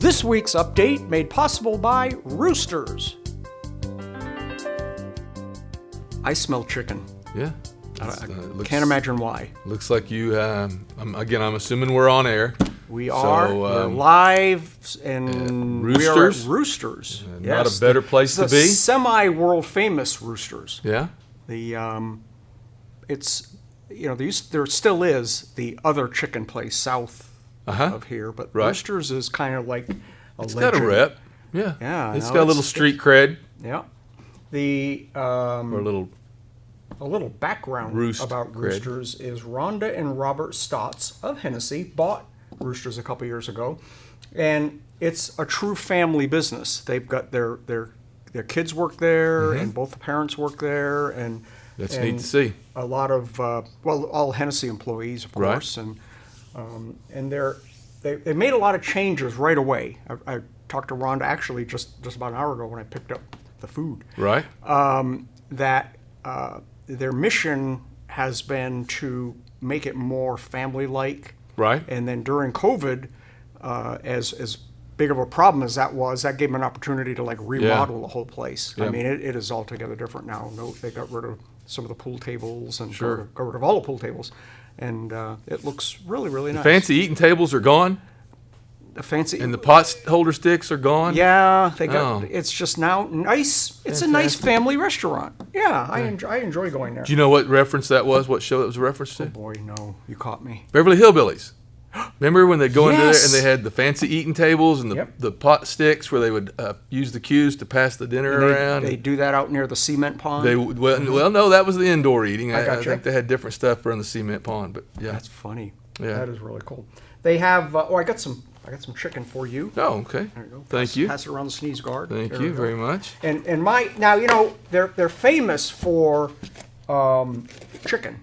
This week's update made possible by Roosters. I smell chicken. Yeah. I can't imagine why. Looks like you, I'm assuming we're on air. We are. We're live, and Roosters. we are at Roosters. Not a better place to be. Semi-world famous Roosters. Yeah. It's there still is the other chicken place south of here, but Roosters is kind of like it's got a rep. Yeah. Yeah. It's got a little street cred. Yeah. Or a little background about Roosters is Rhonda and Robert Stotts of Hennessey bought Roosters a couple years ago, and it's a true family business. They've got their kids work there, and both the parents work there, and that's neat to see. A lot of all Hennessey employees, of course, and they made a lot of changes right away. I talked to Rhonda actually just about an hour ago when I picked up the food. Right. Their mission has been to make it more family-like. Right. And then during COVID, as big of a problem as that was, that gave them an opportunity to remodel the whole place. Yeah. I mean, it is altogether different now. They got rid of some of the pool tables and got rid of all the pool tables, and it looks really, really nice. The fancy eating tables are gone. And the pot holder sticks are gone. Yeah, they got. It's just now nice. It's a nice family restaurant. Yeah, I enjoy going there. Do you know what reference that was? What show it was a reference to? Oh boy, no, you caught me. Beverly Hillbillies. Remember when they go into there and they had the fancy eating tables and the pot sticks where they would use the cues to pass the dinner around? They do that out near the cement pond? Well, no, that was the indoor eating. I think they had different stuff around the cement pond, but yeah. That's funny. Yeah. That is really cool. They have, I got some chicken for you. Oh, okay. There you go. Thank you. Pass it around the sneeze guard. Thank you very much. And they're famous for chicken.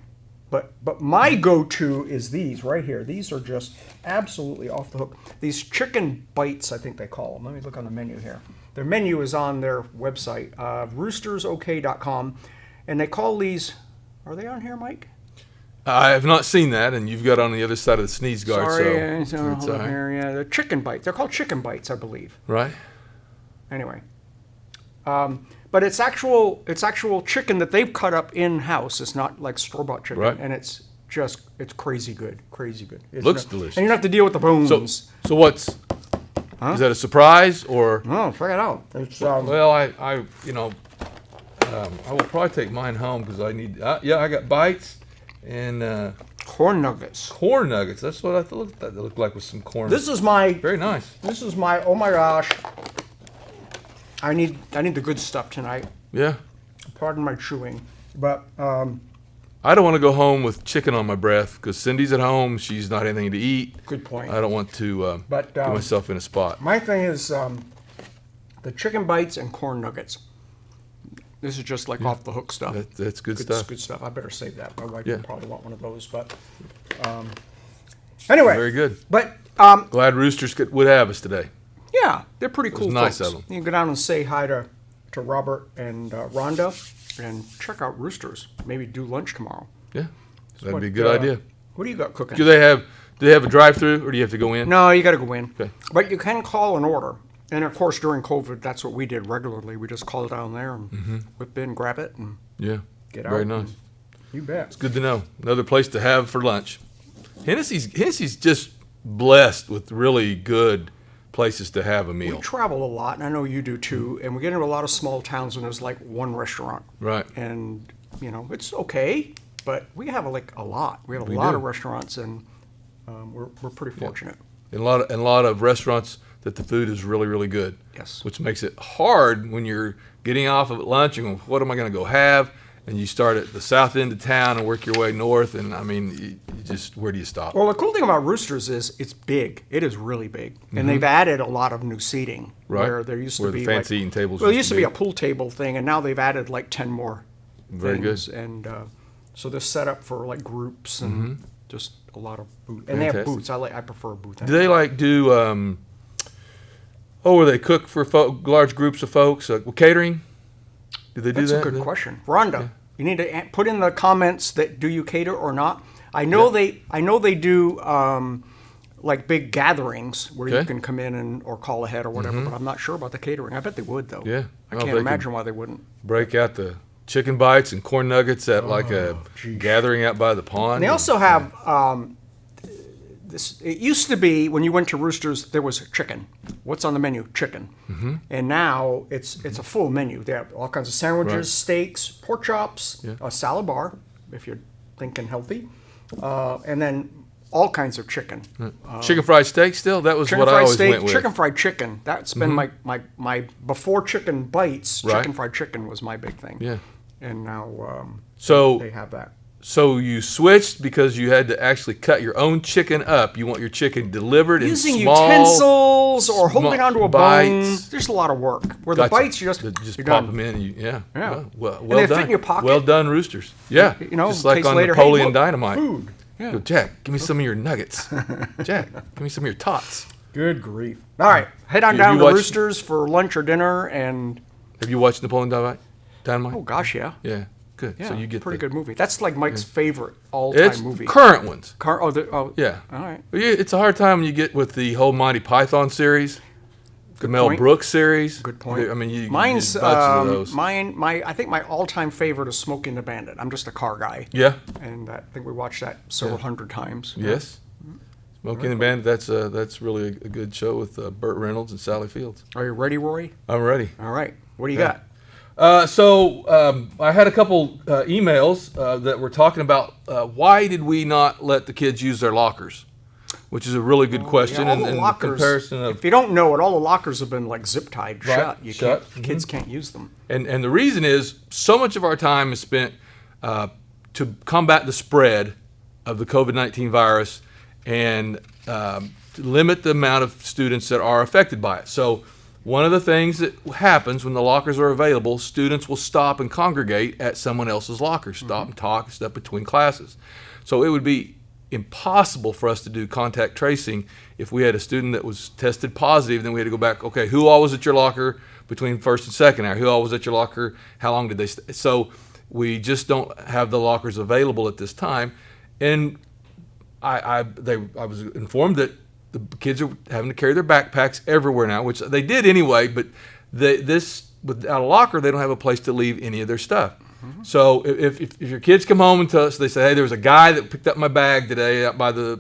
But my go-to is these right here. These are just absolutely off the hook. These chicken bites, I think they call them. Let me look on the menu here. Their menu is on their website, roostersok.com, and they call these. Are they on here, Mike? I have not seen that, and you've got on the other side of the sneeze guard. Sorry, hold on here. Yeah, the chicken bites. They're called chicken bites, I believe. Right. Anyway. But it's actual chicken that they've cut up in-house. It's not like store-bought chicken. Right. And it's crazy good. Crazy good. Looks delicious. And you don't have to deal with the bones. So what's... Is that a surprise or... No, check it out. It's, well, I will probably take mine home because I need... I got bites and... corn nuggets. Corn nuggets. That's what I thought that looked like with some corn. This is my... Very nice. This is my... Oh, my gosh. I need the good stuff tonight. Yeah. Pardon my chewing, but I don't want to go home with chicken on my breath because Cindy's at home. She's not anything to eat. Good point. I don't want to get myself in a spot. My thing is the chicken bites and corn nuggets. This is just off the hook stuff. That's good stuff. Good stuff. I better save that. My wife would probably want one of those, but anyway. Very good. But glad Roosters would have us today. Yeah, they're pretty cool folks. Nice of them. You can go down and say hi to Robert and Rhonda and check out Roosters. Maybe do lunch tomorrow. Yeah, that'd be a good idea. What do you got cooking? Do they have a drive-through or do you have to go in? No, you got to go in. Okay. But you can call an order. And of course, during COVID, that's what we did regularly. We just call it down there and whip in, grab it, and get out. Very nice. You bet. It's good to know. Another place to have for lunch. Hennessey's just blessed with really good places to have a meal. We travel a lot, and I know you do too, and we get into a lot of small towns and there's one restaurant. Right. And, it's okay, but we have a lot. We have a lot of restaurants, and we're pretty fortunate. And a lot of restaurants that the food is really, really good. Yes. Which makes it hard when you're getting off of lunch and going, what am I going to go have? And you start at the south end of town and work your way north, and I mean, you just where do you stop? Well, the cool thing about Roosters is it's big. It is really big, and they've added a lot of new seating. Right. Where there used to where be the fancy eating tables. Well, it used to be a pool table thing, and now they've added 10 more. Very things. good. And so they're set up for groups and just a lot of booths. And they have booths. I prefer a booth. Do they do? Where they cook for large groups of folks? Catering? Do they do that? That's a good question, Rhonda. You need to put in the comments that do you cater or not. I know they do like big gatherings where you Okay. can come in or call ahead or whatever. But I'm not sure about the catering. I bet they would though. Yeah. I Well, can't they imagine why they wouldn't. Break out the chicken bites and corn nuggets at like a geez. gathering out by the pond. And they also have this. It used to be when you went to Roosters, there was chicken. What's on the menu? Chicken. Mm-hmm. And now it's a full menu. They have all kinds of sandwiches, Right. steaks, pork chops, Yeah. a salad bar if you're thinking healthy, and then all kinds of chicken. chicken fried steak still? That was Chicken what I fried always steak, went with. Mm-hmm. chicken fried chicken. That's been my before chicken bites. Right. Chicken fried chicken was my big thing. Yeah. And now So they have that. So you switched because you had to actually cut your own chicken up. You want your chicken delivered Using in small utensils or holding onto a bone. bites. There's a lot of work. Where the Gotcha. bites, you just pop done. them in. And yeah. Yeah. Well And well they done. fit in your pocket. Well done, Roosters. Yeah. You know, just in like case on later, hey, Napoleon look, Dynamite. Food. Yeah. Go, Jack, give me some of your nuggets. Jack, give me some of your tots. Good grief. All right, head on Have down you to watched- Roosters for lunch or dinner, and Have you watched Napoleon Dynamite? oh gosh, yeah, Yeah. Good. yeah, So you get pretty the, good movie. That's like Mike's favorite all-time It's movie. current ones. Oh, Yeah. All right. Yeah, it's a hard time when you get with the whole Monty Python series, the Mel point. Brooks series. Good point. I mean, you Mine's get bunches of those. I think my all-time favorite is Smoking the Bandit. I'm just a car guy, Yeah. and I think we watched that several hundred times. Yes. Smoking the Bandit. That's really a good show with Burt Reynolds and Sally Fields. Are you ready, Rory? I'm ready. All right. What do you got? I had a couple emails that were talking about why did we not let the kids use their lockers, which is a really good question. Yeah, all the and lockers, comparison of if you don't know it, all the lockers have been like zip tied Right, shut. You shut. can't. Kids can't use them. And the reason is so much of our time is spent to combat the spread of the COVID-19 virus and to limit the amount of students that are affected by it. So one of the things that happens when the lockers are available, students will stop and congregate at someone else's locker, stop and talk and stuff between classes. So it would be impossible for us to do contact tracing if we had a student that was tested positive. Then we had to go back, okay, who all was at your locker between first and second hour? Who all was at your locker? How long did they stay? So we just don't have the lockers available at this time. And I was informed that the kids are having to carry their backpacks everywhere now, which they did anyway, but without a locker, they don't have a place to leave any of their stuff. So if your kids come home and tell us, they say, hey, there was a guy that picked up my bag today out by the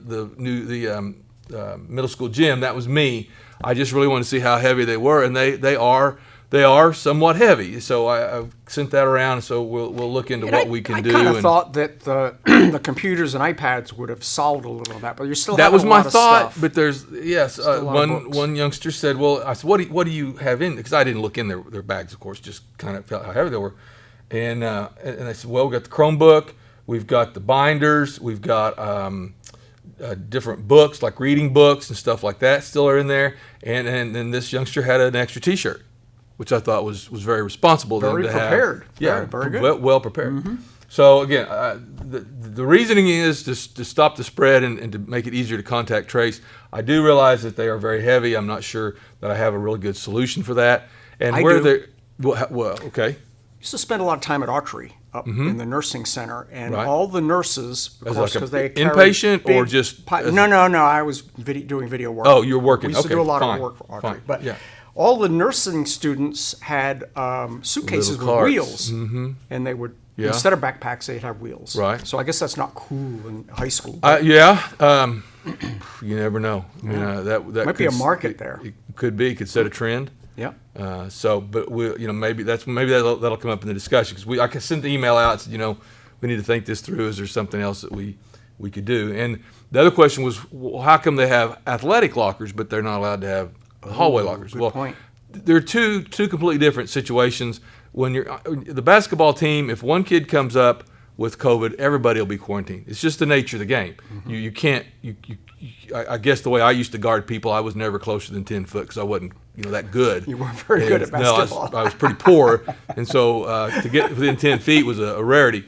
middle school gym. That was me. I just really want to see how heavy they were, and they are somewhat heavy. So I've sent that around. So we'll look into what we can do. I kind of and thought that the the computers and iPads would have solved a little of that, but you're still that having was a my lot of thought. stuff. But there's a lot of books. one youngster said, well, I said, what do you have in? Because I didn't look in their bags, of course, just kind of felt how heavy they were. And I said, well, we've got the Chromebook, we've got the binders, we've got different books, like reading books and stuff like that still are in there. And then this youngster had an extra T-shirt, which I thought was very responsible. of them Very to have. prepared. Yeah, Very good. well prepared. So again, the reasoning is to stop the spread and to make it easier to contact trace. I do realize that they are very heavy. I'm not sure that I have a really good solution for that. And I where do. they're well, okay. used to spend a lot of time at Archery up in the nursing center, and Right. all the nurses, of As course, like a because they carry inpatient or big just as- no, I was doing video work. Oh, you were working. We used to Okay, do a lot fine, of work for Archery, fine, but yeah. all the nursing students had suitcases with Little carts. wheels, and they would Yeah. instead of backpacks, they'd have wheels. Right. So I guess that's not cool in high school. You never know. I mean, that Might be a could- market there. It could be. It could set a trend. Yeah. But maybe that'll come up in the discussion because I sent the email out. Said, we need to think this through. Is there something else that we could do? And the other question was, well, how come they have athletic lockers but they're not allowed to have hallway lockers? Good point. There are two completely different situations. When you're the basketball team, if one kid comes up with COVID, everybody will be quarantined. It's just the nature of the game. You can't. I guess the way I used to guard people, I was never closer than 10 foot because I wasn't that good. You weren't very good at basketball. No, I was pretty poor, and so to get within 10 feet was a rarity.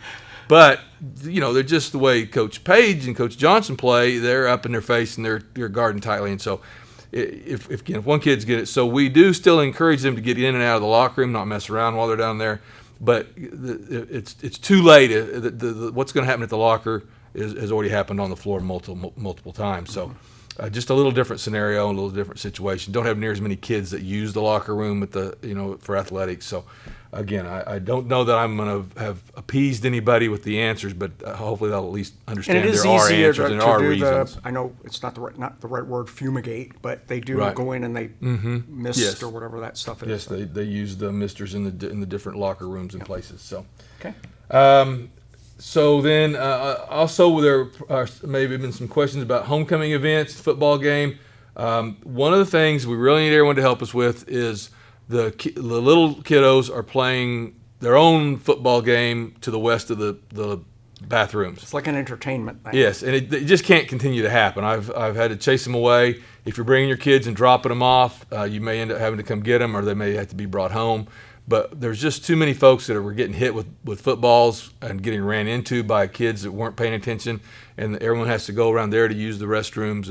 But they're just the way Coach Page and Coach Johnson play. They're up in their face and they're guarding tightly, and so. If one kid's get it, so we do still encourage them to get in and out of the locker room, not mess around while they're down there. But it's too late. What's going to happen at the locker has already happened on the floor multiple times. So just a little different scenario, a little different situation. Don't have near as many kids that use the locker room at the for athletics. So again, I don't know that I'm going to have appeased anybody with the answers, but hopefully they'll at least understand And it is there are easier answers and there are do reasons. I know it's not the right word, fumigate, but they do Right. go in and they mist Yes. or whatever that stuff is. Yes, they use the misters in the different locker rooms and places. So. Okay. So then, also there are maybe been some questions about homecoming events, football game. One of the things we really need everyone to help us with is the little kiddos are playing their own football game to the west of the bathrooms. It's like an entertainment thing. Yes, and it just can't continue to happen. I've had to chase them away. If you're bringing your kids and dropping them off, you may end up having to come get them, or they may have to be brought home. But there's just too many folks that were getting hit with footballs and getting ran into by kids that weren't paying attention, and everyone has to go around there to use the restrooms,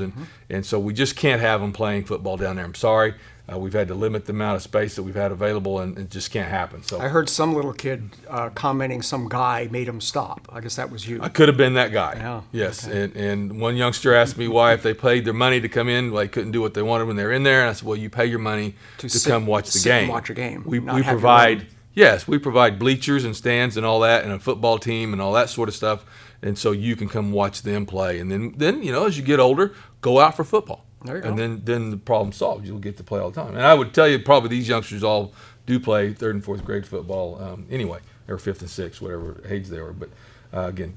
and so we just can't have them playing football down there. I'm sorry. We've had to limit the amount of space that we've had available, and it just can't happen. So I heard some little kid commenting some guy made him stop. I guess that was you. I could have been that guy. Yeah, Yes, okay. and one youngster asked me why, if they paid their money to come in, they couldn't do what they wanted when they were in there. And I said, well, you pay your money to come watch the sit game. and watch a game, We not have your provide own. yes, we provide bleachers and stands and all that, and a football team and all that sort of stuff. And so you can come watch them play, and then as you get older, go out for football. There you go. And then the problem's solved. You'll get to play all the time. And I would tell you, probably these youngsters all do play 3rd and 4th grade football anyway, or 5th and 6th, whatever age they were. But again,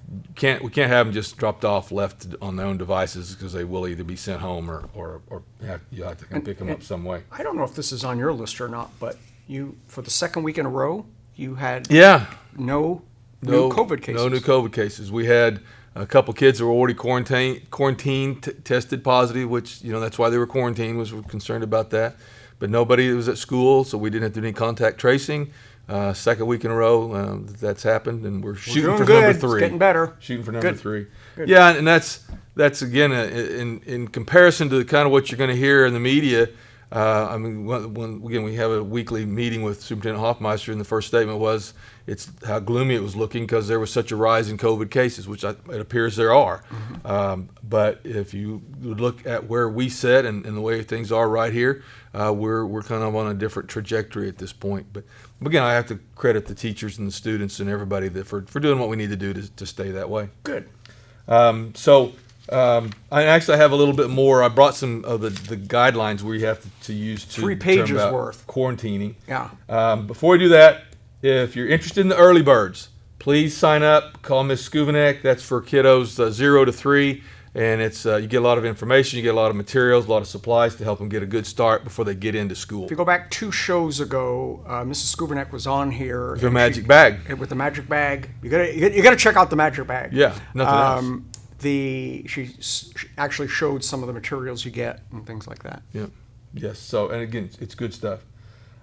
we can't have them just dropped off, left on their own devices, because they will either be sent home or you have to come pick them up some way. I don't know if this is on your list or not, but for the second week in a row, you had Yeah. no new COVID cases. No new COVID cases. We had a couple kids that were already quarantined, tested positive, which, that's why they were quarantined, we're concerned about that. But nobody was at school, so we didn't have to do any contact tracing. Second week in a row that's happened, and we're shooting doing for good. number 3. It's getting better. Shooting for number Good. 3. Good. Yeah, and that's again, in comparison to kind of what you're going to hear in the media. When we have a weekly meeting with Superintendent Hoffmeister, and the first statement was it's how gloomy it was looking because there was such a rise in COVID cases, which it appears there are. But if you look at where we sit and the way things are right here, we're kind of on a different trajectory at this point. But again, I have to credit the teachers and the students and everybody for doing what we need to do to stay that way. Good. I actually have a little bit more. I brought some of the guidelines we have to use to 3 determine pages about worth. quarantining. Yeah. Before we do that, if you're interested in the early birds, please sign up. Call Miss Schovanec. That's for kiddos 0 to 3, and it's you get a lot of information, you get a lot of materials, a lot of supplies to help them get a good start before they get into school. If you go back 2 shows ago, Mrs. Schovanec was on here. With a magic bag. With the magic bag. You gotta check out the magic bag. Yeah, nothing else. She actually showed some of the materials you get and things like that. Yeah. Yes. So, and again, it's good stuff.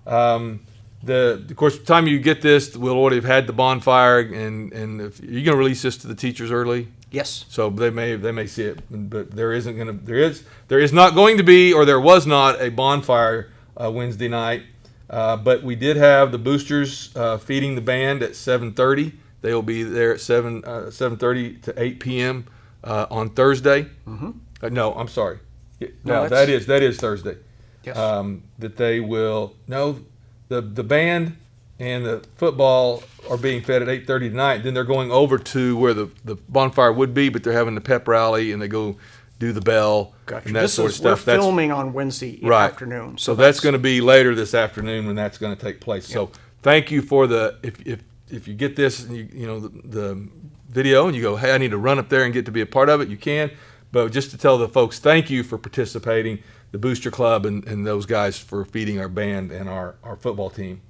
Of course, by the time you get this, we'll already have had the bonfire, and if you're going to release this to the teachers early. Yes. So they may see it, but there is not going to be, or there was not a bonfire Wednesday night. But we did have the boosters feeding the band at 7:30. They will be there at 7:30 to 8 p.m. On Thursday. No, I'm sorry. No, that is Thursday. Yes. That they will the band and the football are being fed at 8:30 tonight. Then they're going over to where the bonfire would be, but they're having the pep rally, and they go do the bell Gotcha. and that sort of stuff. We're filming on Wednesday afternoon. So that's going to be later this afternoon when that's going to take place. So thank you for if you get this, and the video, and you go, hey, I need to run up there and get to be a part of it, you can. But just to tell the folks, thank you for participating, the Booster Club and those guys for feeding our band and our football team.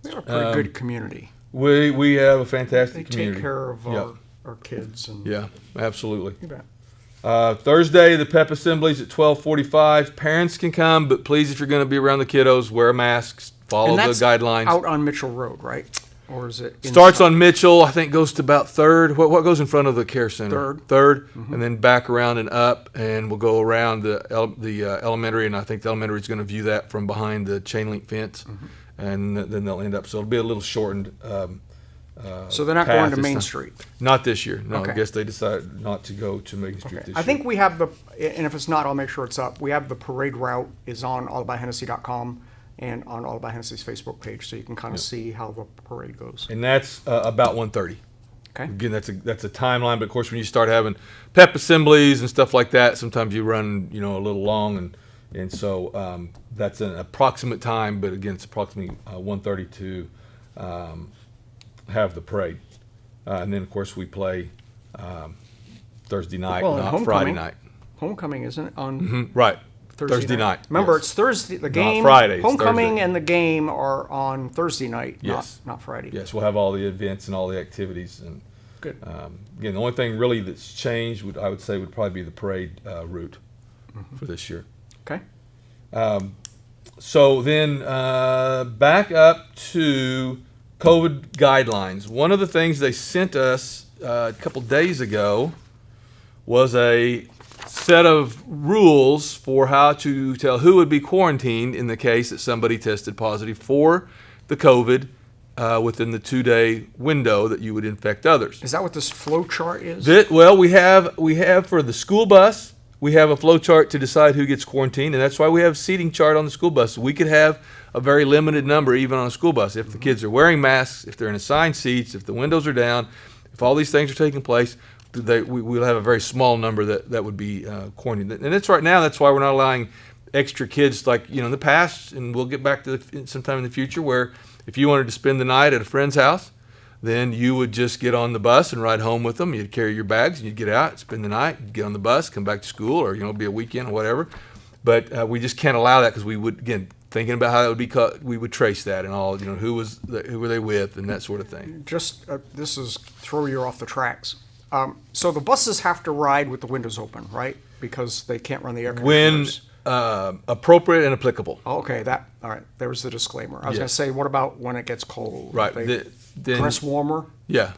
We're a pretty good community. We have a fantastic They community. take care of our kids. And Yeah, absolutely. You bet. Thursday, the pep assemblies at 12:45. Parents can come, but please, if you're going to be around the kiddos, wear masks, follow And the that's guidelines. out on Mitchell Road, right? Or is it Starts on Mitchell, I think goes to about 3rd. What goes in front of the care center? 3rd, and then back around and up, and we'll go around the elementary, and I think the elementary is going to view that from behind the chain link fence, and then they'll end up. So it'll be a little shortened So they're not going path to this Main time. Street. Not this year. No, Okay. I guess they decided not to go to Main Street this I year. think we have and if it's not, I'll make sure it's up. We have the parade route is on allaboutHennessey.com and on All About Hennessey's Facebook page, so you can kind of see how the parade goes. And that's about 1:30. Okay. Again, that's a timeline, but of course when you start having pep assemblies and stuff like that, sometimes you run a little long, and so that's an approximate time, but again it's approximately 1:30 to have the parade, and then of course we play Thursday night, Well, and not Friday homecoming. night. Homecoming, isn't it, on Right. Thursday night. Remember, yes. it's Thursday. The game, Friday, it's homecoming, Thursday. and the game are on Thursday night, Yes. not Friday. Yes, we'll have all the events and all the activities, and Good. again, the only thing really that's changed I would say would probably be the parade route for this year. Okay. So then back up to COVID guidelines. One of the things they sent us a couple days ago was a set of rules for how to tell who would be quarantined in the case that somebody tested positive for the COVID within the 2-day window that you would infect others. Is that what this flow chart is? Well, we have for the school bus, we have a flow chart to decide who gets quarantined, and that's why we have a seating chart on the school bus. We could have a very limited number even on a school bus. If the kids are wearing masks, if they're in assigned seats, if the windows are down, if all these things are taking place, we'll have a very small number that would be quarantined. And that's right now, that's why we're not allowing extra kids like, in the past, and we'll get back to sometime in the future, where if you wanted to spend the night at a friend's house, then you would just get on the bus and ride home with them. You'd carry your bags and you'd get out, spend the night, get on the bus, come back to school, or be a weekend or whatever. But we just can't allow that because we would, again, thinking about how that would be cut, we would trace that and all, who were they with and that sort of thing. Just this is throw you off the tracks. So the buses have to ride with the windows open, right? Because they can't run the air When conditioners. appropriate and applicable. Oh, okay, all right. There was the disclaimer. I was Yes. going to say, what about when it gets cold? Right. They Then- press warmer. Yeah,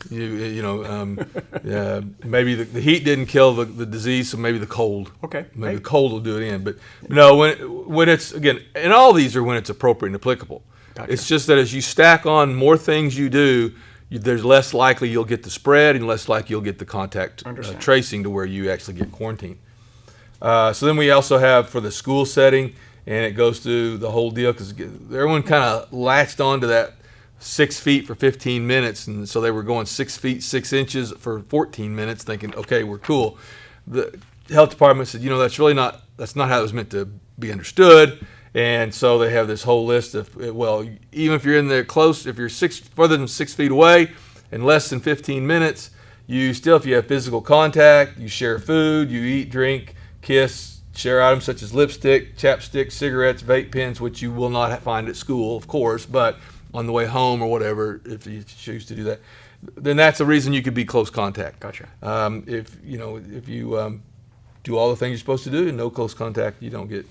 maybe the heat didn't kill the disease, so maybe the cold. Okay. Maybe Hey. the cold will do it in. But no, when it's, again, and all these are when it's appropriate and applicable. Gotcha. It's just that as you stack on more things you do, there's less likely you'll get the spread and less likely you'll get the contact Understand. tracing to where you actually get quarantined. So then we also have for the school setting, and it goes through the whole deal because everyone kind of latched onto that 6 feet for 15 minutes, and so they were going 6 feet 6 inches for 14 minutes, thinking, okay, we're cool. The health department said, that's not how it was meant to be understood, and so they have this whole list of, well, even if you're in there close, if you're further than 6 feet away and less than 15 minutes, if you have physical contact, you share food, you eat, drink, kiss, share items such as lipstick, chapstick, cigarettes, vape pens, which you will not find at school, of course, but on the way home or whatever, if you choose to do that, then that's a reason you could be close contact. Gotcha. If you do all the things you're supposed to do and no close contact, you don't get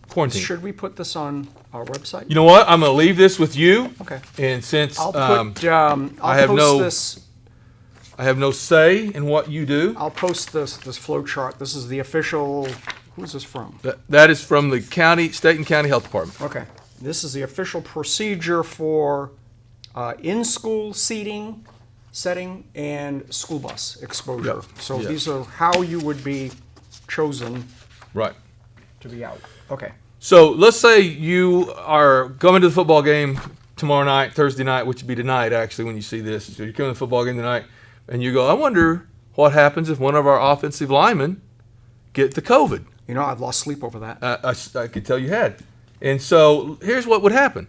quarantined. Should we put this on our website? You know what? I'm going to leave this with you. Okay. And since I'll I have post this. I have no say in what you do. I'll post this flow chart. This is the official. Who's this from? That is from the state and county health department. Okay. This is the official procedure for in-school seating, setting, and school bus exposure. Yep. So Yep. these are how you would be chosen Right. to be out. Okay. So let's say you are going to the football game tomorrow night, Thursday night, which would be tonight actually when you see this. So you're coming to the football game tonight, and you go, I wonder what happens if one of our offensive linemen get the COVID. I've lost sleep over that. I could tell you had. And so here's what would happen.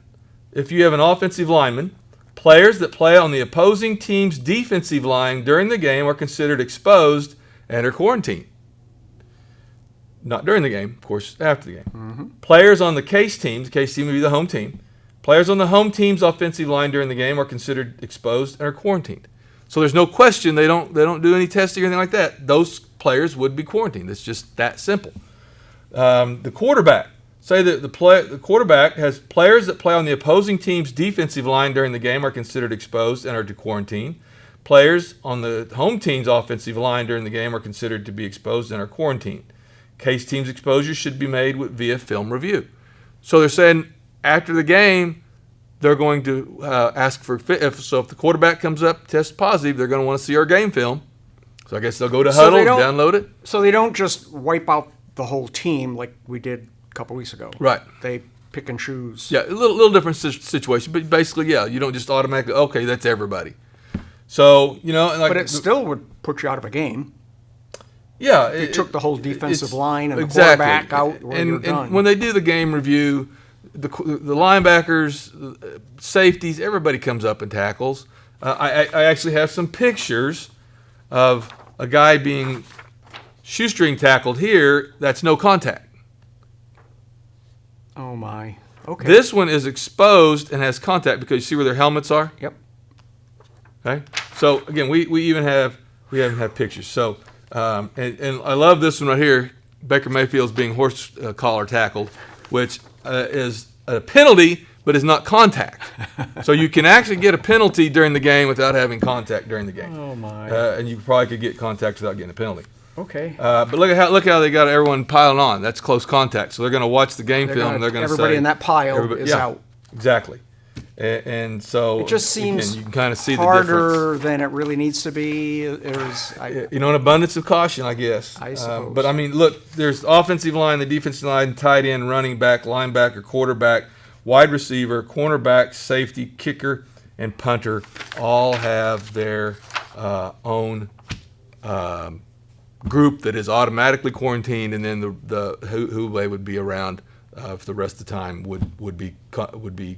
If you have an offensive lineman, players that play on the opposing team's defensive line during the game are considered exposed and are quarantined. Not during the game, of course, after the game. Mm-hmm. Players on the case team would be the home team. Players on the home team's offensive line during the game are considered exposed and are quarantined. So there's no question they don't do any testing or anything like that. Those players would be quarantined. It's just that simple. The quarterback. Say that the quarterback has players that play on the opposing team's defensive line during the game are considered exposed and are to quarantine. Players on the home team's offensive line during the game are considered to be exposed and are quarantined. Case team's exposure should be made via film review. So they're saying after the game, they're going to ask for if the quarterback comes up tests positive, they're going to want to see our game film. So I guess they'll go to Huddle, download it. So they don't just wipe out the whole team like we did a couple weeks ago. Right. They pick and choose. Yeah, a little different situation, but basically, yeah, you don't just automatically, okay, that's everybody. So, but it still would put you out of a game. Yeah. It took the whole defensive line and the exactly. quarterback out when you're done. And when they do the game review, the linebackers, safeties, everybody comes up and tackles. I actually have some pictures of a guy being shoestring tackled here. That's no contact. Oh, my. Okay. This one is exposed and has contact because you see where their helmets are? Yep. Okay. So, again, we even have pictures. So, and I love this one right here. Baker Mayfield's being horse collar tackled, which is a penalty, but is not contact. So you can actually get a penalty during the game without having contact during the game. Oh, my. And you probably could get contact without getting a penalty. Okay. But look how they got everyone piling on. That's close contact. So they're going to watch the game film. And they're going to say everybody in that pile is out. Exactly. And so it just seems you can kind of see the harder difference. than it really needs to be. An abundance of caution, I guess. I suppose. But I mean, look, there's offensive line, the defensive line, tight end, running back, linebacker, quarterback, wide receiver, cornerback, safety, kicker, and punter all have their own group that is automatically quarantined, and then the who they would be around for the rest of the time would be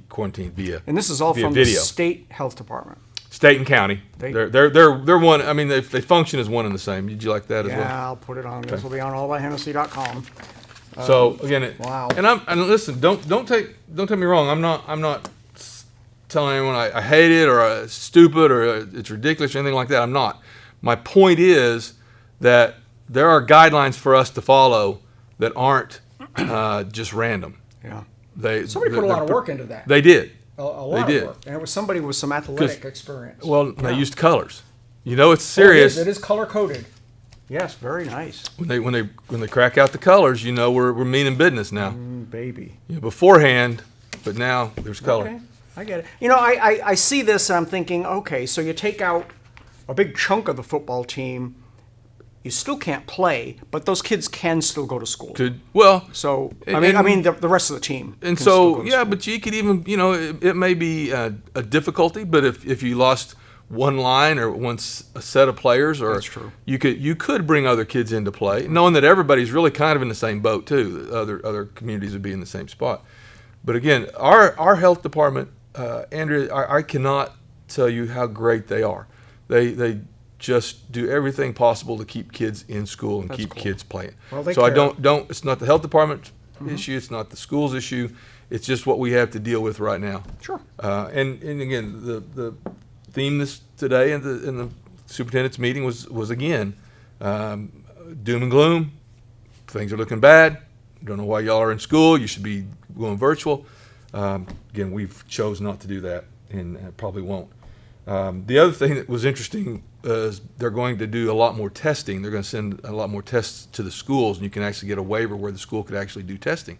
quarantined via. And this is all from video. The state health department. State and county. They're one. I mean, they function as one and the same. Did you like that as well? Yeah, I'll put it on. This will be on allbyhennessy.com. So again, wow. And listen, don't take me wrong. I'm not telling anyone I hate it or it's stupid or it's ridiculous or anything like that. I'm not. My point is that there are guidelines for us to follow that aren't just random. Yeah. Somebody put a lot of work into that. They did. A lot of work. And it was somebody with some athletic experience. Well, they used colors. It's serious. It is color coded. Yes, very nice. When they crack out the colors, we're meaning business now. Baby. Beforehand, but now there's color. Okay, I get it. I see this and I'm thinking, okay, so you take out a big chunk of the football team. You still can't play, but those kids can still go to school. So I mean the rest of the team. And so but you could even it may be a difficulty, but if you lost one line or a set of players, or that's true. You could bring other kids into play, knowing that everybody's really kind of in the same boat too. Other communities would be in the same spot. But again, our health department, Andrea, I cannot tell you how great they are. They just do everything possible to keep kids in school and keep kids playing. Well, they so care. I don't. It's not the health department issue. It's not the school's issue. It's just what we have to deal with right now. Sure. And again, the theme today in the superintendent's meeting was again doom and gloom. Things are looking bad. Don't know why y'all are in school. You should be going virtual. Again, we've chose not to do that, and probably won't. The other thing that was interesting is they're going to do a lot more testing. They're going to send a lot more tests to the schools, and you can actually get a waiver where the school could actually do testing.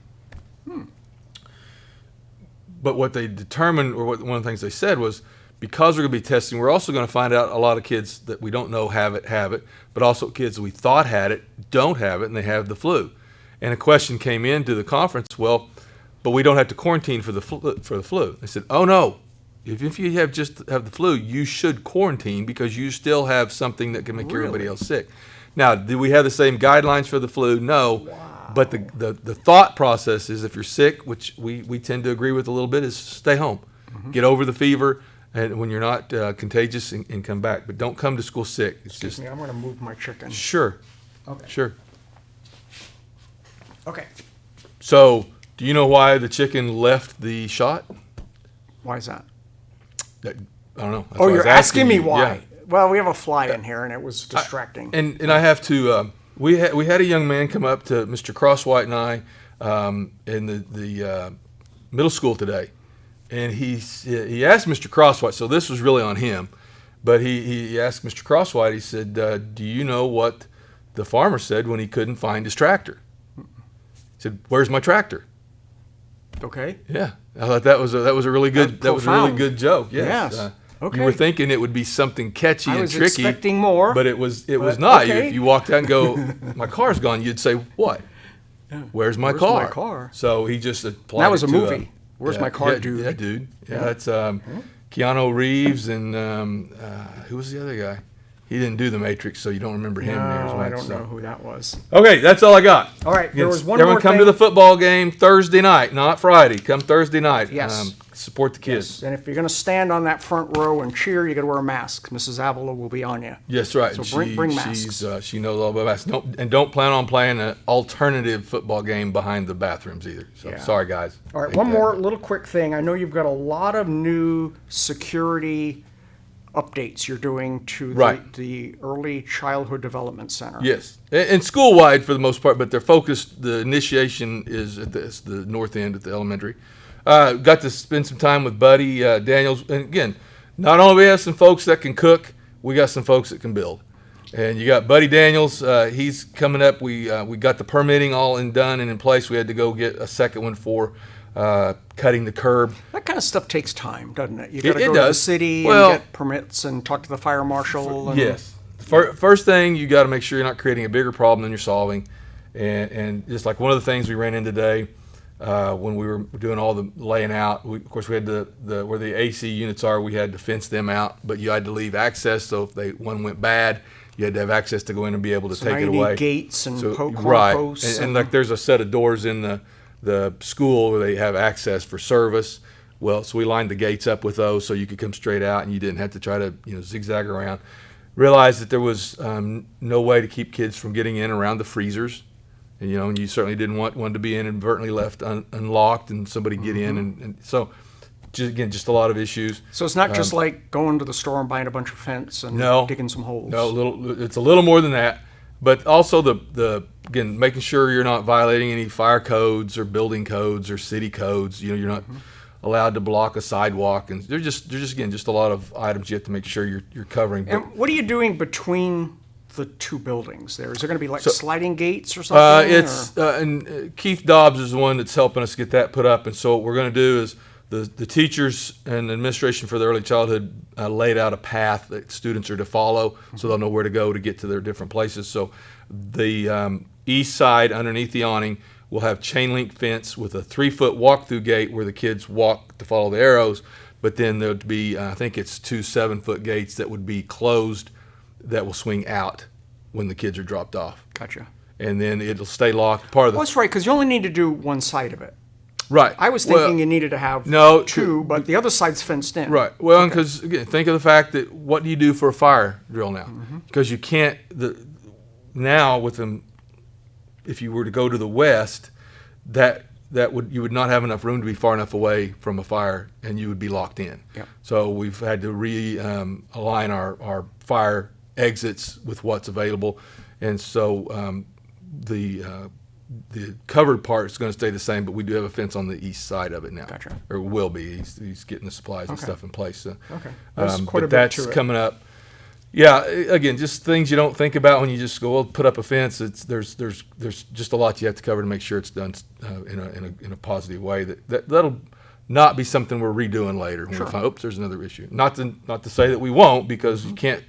But what they determined, or one of the things they said was, because we're going to be testing, we're also going to find out a lot of kids that we don't know have it, but also kids that we thought had it don't have it, and they have the flu. And a question came into the conference, well, but we don't have to quarantine for the flu. They said, oh no. If you have the flu, you should quarantine because you still have something that can make everybody else sick. Now, do we have the same guidelines for the flu? No. Wow. But the thought process is if you're sick, which we tend to agree with a little bit, is stay home. Get over the fever, and when you're not contagious, and come back. But don't come to school sick. Excuse me, I'm going to move my chicken. Sure. Okay. Sure. Okay. So, do you know why the chicken left the shot? Why is that? I don't know. That's You're asking me why. Yeah. Well, we have a fly in here, and it was distracting. And I have to. We had a young man come up to Mr. Crosswhite and I in the middle school today, and he asked Mr. Crosswhite. So this was really on him, but he asked Mr. Crosswhite. He said, "Do you know what the farmer said when he couldn't find his tractor?" He said, "Where's my tractor?" Okay. Yeah, I thought that was a really good Profound. joke. Yes. Yes. Okay. You were thinking it would be something catchy I and was tricky, expecting more, but it was not. okay. If you walked out and go, "My car's gone," you'd say, "What? Where's my car?" my car? So he just applied. That was it a to movie. Where's my car, yeah, dude? Yeah, dude. Yeah, that's Keanu Reeves and who was the other guy? He didn't do The Matrix, so you don't remember him near as No, much. I don't so. know who that was. Okay, that's all I got. All right, there was one Everyone more come thing. to the football game Thursday night, not Friday. Come Thursday night. Yes. Support the kids. And if you're going to stand on that front row and cheer, you got to wear a mask. Mrs. Avila will be on you. Yes, right. So bring masks. She knows all about masks. Don't plan on playing an alternative football game behind the bathrooms either. So Yeah. sorry, guys. All right, Ain't one that- more little quick thing. I know you've got a lot of new security updates you're doing to Right. the Early Childhood Development Center. Yes, and school-wide for the most part, but they're focused. The initiation is at the north end at the elementary. Got to spend some time with Buddy Daniels, and again, not only we have some folks that can cook, we got some folks that can build. And you got Buddy Daniels. He's coming up. We got the permitting all done and in place. We had to go get a second one for cutting the curb. That kind of stuff takes time, doesn't it? You got to It go to the does. city Well- and get permits and talk to the fire marshal. And, Yes. First thing, you got to make sure you're not creating a bigger problem than you're solving. And just like one of the things we ran into today when we were doing all the laying out, of course, we had the where the AC units are, we had to fence them out, but you had to leave access. So if one went bad, you had to have access to go in and be able to So take now it you away. need gates and Right. posts. And like there's a set of doors in the school where they have access for service. Well, so we lined the gates up with those so you could come straight out and you didn't have to try to zigzag around. Realized that there was no way to keep kids from getting in around the freezers, and you certainly didn't want one to be inadvertently left unlocked and somebody get in, and so just a lot of issues. So it's not just like going to the store and buying a bunch of fence and No. digging some holes. No, it's a little more than that, but also again making sure you're not violating any fire codes or building codes or city codes. You're not allowed to block a sidewalk, and there's just a lot of items you have to make sure you're covering. And what are you doing between the two buildings there? Is there going to be like sliding gates or something? And Keith Dobbs is the one that's helping us get that put up, and so what we're going to do is the teachers and administration for the early childhood laid out a path that students are to follow, so they'll know where to go to get to their different places. So the east side underneath the awning will have chain link fence with a 3-foot walk-through gate where the kids walk to follow the arrows, but then there would be, I think it's 2 7-foot gates that would be closed that will swing out when the kids are dropped off. Gotcha. And then it'll stay locked. Part of the Well, that's right, because you only need to do one side of it. right. I was thinking you needed to have no, two, but the other side's fenced in. Right. Well, because again, think of the fact that what do you do for a fire drill now? Because you can't now with them. If you were to go to the west, you would not have enough room to be far enough away from a fire, and you would be locked in. Yep. So we've had to align our fire exits with what's available, and so the covered part is going to stay the same, but we do have a fence on the east side of it now. Gotcha. Or will be. He's getting the supplies and Okay. stuff in place. So, Okay. That's quite a but bit that's to it. coming up. Yeah, again, just things you don't think about when you just go, well, put up a fence. There's just a lot you have to cover to make sure it's done in a positive way. That'll not be something we're redoing later when Sure. we find, oops, there's another issue. Not to say that we won't, because you can't.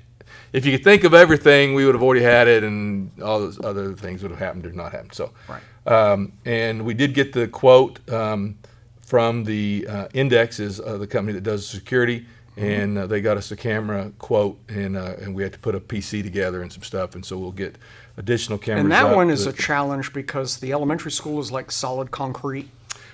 If you could think of everything, we would have already had it, and all those other things would have happened or not happened. So, Right. and we did get the quote from the Index, is the company that does security. And they got us a camera quote, and we had to put a PC together and some stuff, and so we'll get additional cameras. And that up one is a challenge because the elementary school is like solid concrete.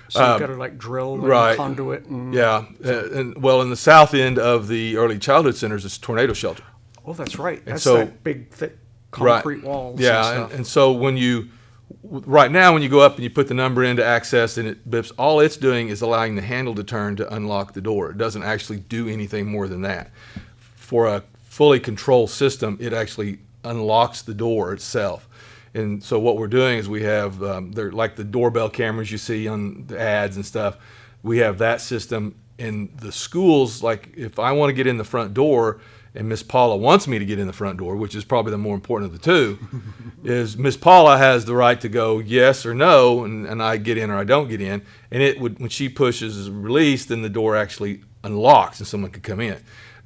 So you've got to like drill and right. conduit. And, Yeah, and well, in the south end of the early childhood centers, it's tornado shelter. Oh, that's right. That's so- that big, thick concrete walls. Yeah, And stuff. and so right now when you go up and you put the number in to access and it bips, all it's doing is allowing the handle to turn to unlock the door. It doesn't actually do anything more than that. For a fully controlled system, it actually unlocks the door itself. And so what we're doing is we have, they're like the doorbell cameras you see on the ads and stuff. We have that system in the schools. Like if I want to get in the front door and Miss Paula wants me to get in the front door, which is probably the more important of the two, is Miss Paula has the right to go yes or no, and I get in or I don't get in. And it would, when she pushes release, then the door actually unlocks and someone could come in.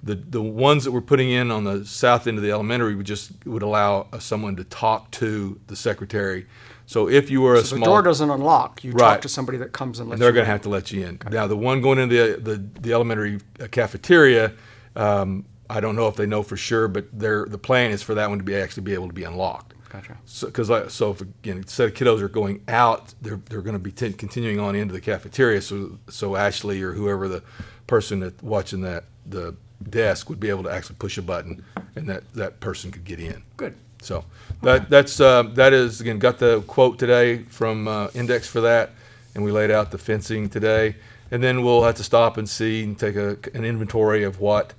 The ones that we're putting in on the south end of the elementary would allow someone to talk to the secretary. So if you were a small, the door doesn't unlock. You Right. talk to somebody that comes and lets and they're you going to in. have to let you in. Now, the one going into the elementary cafeteria, I don't know if they know for sure, but the plan is for that one to actually be able to be unlocked. Gotcha. So if again, a set of kiddos are going out, they're going to be continuing on into the cafeteria. So Ashley or whoever the person that watching the desk would be able to actually push a button, and that person could get in. Good. So that is, again, got the quote today from Index for that, and we laid out the fencing today, and then we'll have to stop and see and take an inventory of what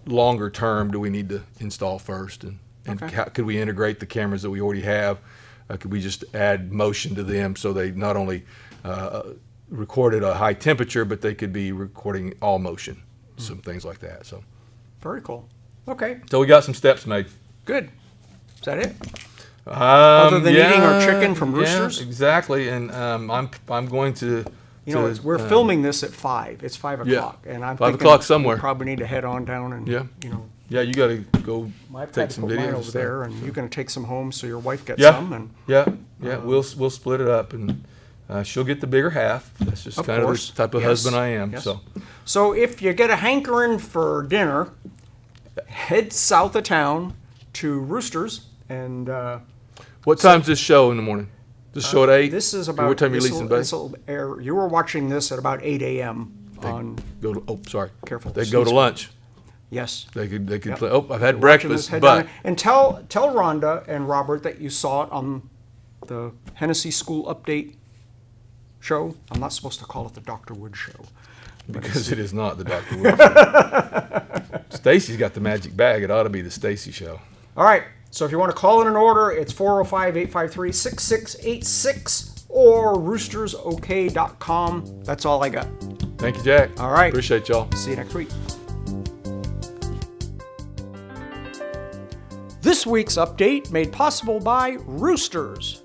longer term do we need to install first, and Okay. how could we integrate the cameras that we already have? Could we just add motion to them so they not only recorded a high temperature, but they could be recording all motion, some things like that. So Very cool. Okay. we got some steps made. Good. Is that it? Other than eating our chicken from Roosters? Yeah, exactly. And I'm going to. We're filming this at 5. It's 5 o'clock, and I'm 5 thinking o'clock somewhere. we probably need to head on down and Yeah. you You got to go I've take had to some put mine videos. over there, and you're going to take some home so your wife gets Yeah. some. And Yeah. We'll split it up, and she'll get the bigger half. That's just Of kind course. of the type of Yes. husband I am. Yes. So if you get a hankering for dinner, head south of town to Roosters, and what time's this show in the morning? This show at 8? this is about. What time you this'll- leasing, buddy? this'll air. You were watching this at about 8 a.m. on. Go to. Sorry. Careful. They go to Sneeze. lunch. Yes. They could Yep. play. I've had Watching this, breakfast, head down but there. And tell Rhonda and Robert that you saw it on the Hennessey School Update show. I'm not supposed to call it the Dr. Wood show. because it is not the Dr. Wood show. Stacey's got the magic bag. It ought to be the Stacey show. All right. So if you want to call in an order, it's 405-853-6686 or roostersok.com. That's all I got. Thank you, Jack. All right. Appreciate y'all. See you next week. This week's update made possible by Roosters.